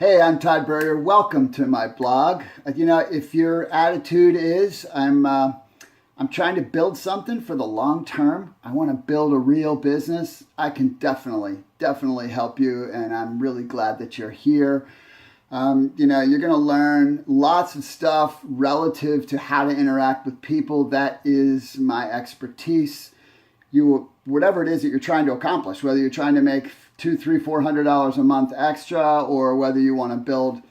Hey, I'm Todd. Welcome to my blog. If your attitude is I'm trying to build something for the long term, I want to build a real business, I can definitely help you, and I'm really glad that you're here. You're going to learn lots of stuff relative to how to interact with people. That is my expertise. Whatever it is that you're trying to accomplish, whether you're trying to make $200, $300, $400 a month extra, or whether you want to build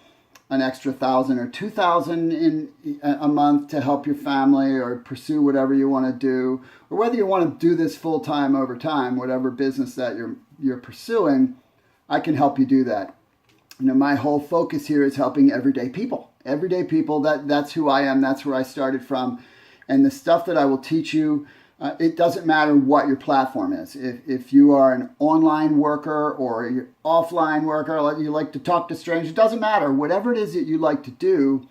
an extra 1,000 or 2,000 in a month to help your family, or pursue whatever you want to do, or whether you want to do this full time over time, whatever business that you're pursuing, I can help you do that. My whole focus here is helping everyday people. That's who I am. That's where I started from. And the stuff that I will teach you, it doesn't matter what your platform is. If you are an online worker or you're offline worker, you like to talk to strangers, it doesn't matter. Whatever it is that you like to do,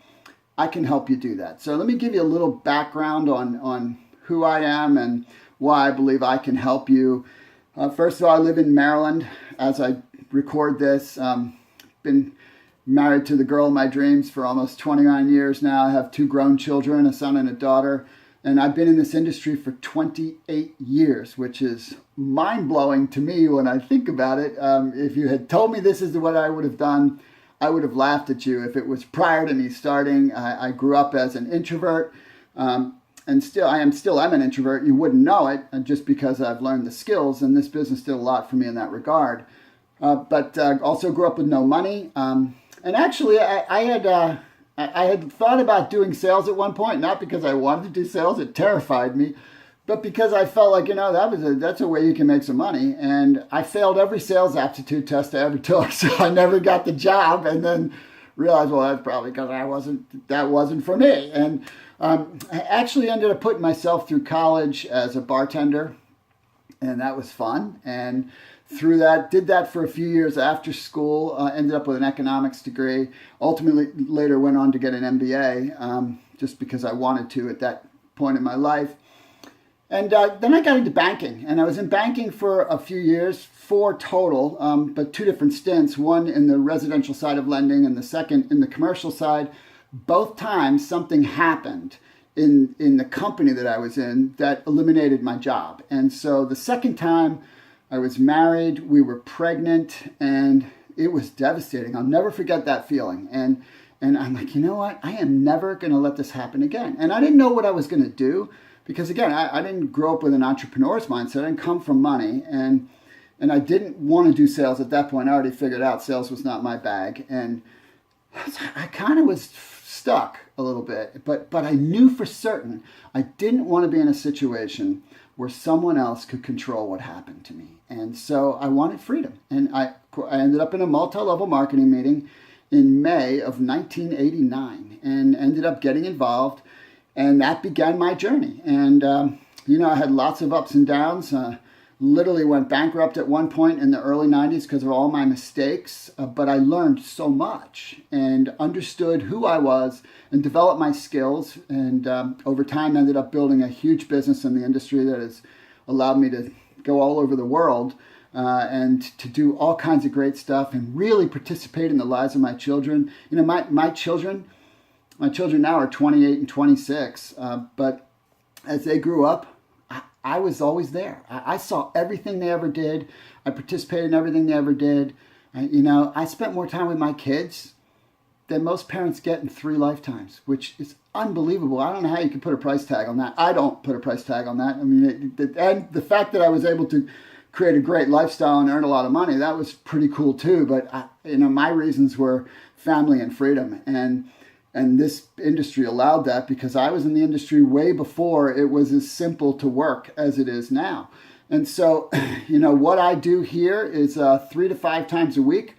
I can help you do that. So let me give you a little background on who I am and why I believe I can help you. First of all, I live in Maryland as I record this. Been married to the girl of my dreams for almost 29 years now. I have 2 grown children, a son and a daughter. And I've been in this industry for 28 years, which is mind-blowing to me when I think about it. If you had told me this is what I would have done, I would have laughed at you if it was prior to me starting. I grew up as an introvert, and I'm an introvert. You wouldn't know it just because I've learned the skills, and this business did a lot for me in that regard. But also grew up with no money. And actually, I had thought about doing sales at one point, not because I wanted to do sales, it terrified me, but because I felt like, that's a way you can make some money. And I failed every sales aptitude test I ever took, so I never got the job, and then realized, well, that's probably because that wasn't for me. And I actually ended up putting myself through college as a bartender, and that was fun. And through that, did that for a few years after school, ended up with an economics degree, ultimately later went on to get an MBA, just because I wanted to at that point in my life. And then I got into banking, and I was in banking for a few years, 4 total, but 2 different stints, one in the residential side of lending and the second in the commercial side. Both times something happened in the company that I was in that eliminated my job. And so the second time, I was married, we were pregnant, and it was devastating. I'll never forget that feeling. And I'm like, you know what? I am never going to let this happen again. And I didn't know what I was going to do because, again, I didn't grow up with an entrepreneur's mindset. I didn't come from money, and I didn't want to do sales at that point. I already figured out sales was not my bag. And I kind of was stuck a little bit, but I knew for certain I didn't want to be in a situation where someone else could control what happened to me. And so I wanted freedom. And I ended up in a multi-level marketing meeting in May of 1989 and ended up getting involved. And that began my journey. And, I had lots of ups and downs. Literally went bankrupt at one point in the early 90s because of all my mistakes. But I learned so much and understood who I was and developed my skills. And over time ended up building a huge business in the industry that has allowed me to go all over the world and to do all kinds of great stuff and really participate in the lives of my children. My children now are 28 and 26, but as they grew up, I was always there. I saw everything they ever did. I participated in everything they ever did. I spent more time with my kids than most parents get in 3 lifetimes, which is unbelievable. I don't know how you can put a price tag on that. I don't put a price tag on that. And the fact that I was able to create a great lifestyle and earn a lot of money, that was pretty cool too. But my reasons were family and freedom. And this industry allowed that because I was in the industry way before it was as simple to work as it is now. And so, what I do here is 3 to 5 times a week.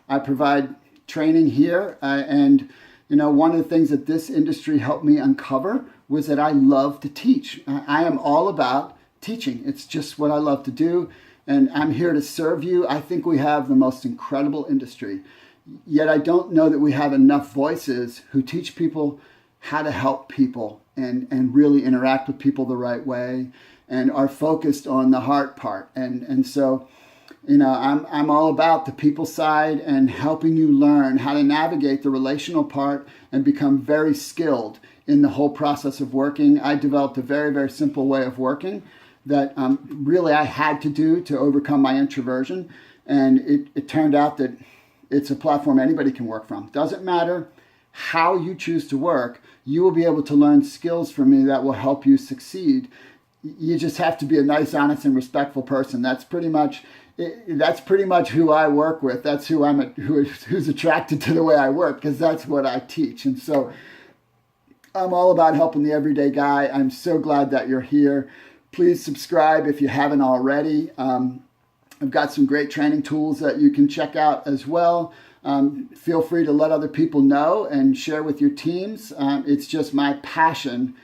I provide training here. And one of the things that this industry helped me uncover was that I love to teach. I am all about teaching. It's just what I love to do. And I'm here to serve you. I think we have the most incredible industry. Yet I don't know that we have enough voices who teach people how to help people and really interact with people the right way and are focused on the heart part. And so I'm all about the people side and helping you learn how to navigate the relational part and become very skilled in the whole process of working. I developed a very, very simple way of working that really I had to do to overcome my introversion. And it turned out that it's a platform anybody can work from. Doesn't matter how you choose to work, you will be able to learn skills from me that will help you succeed. You just have to be a nice, honest, and respectful person. That's pretty much who I work with. That's who's attracted to the way I work, because that's what I teach. And so I'm all about helping the everyday guy. I'm so glad that you're here. Please subscribe if you haven't already. I've got some great training tools that you can check out as well. Feel free to let other people know and share with your teams. It's just my passion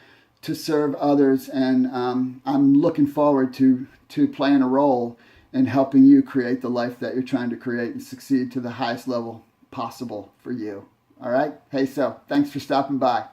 to serve others, and I'm looking forward to playing a role in helping you create the life that you're trying to create and succeed to the highest level possible for you. All right? Hey, so thanks for stopping by.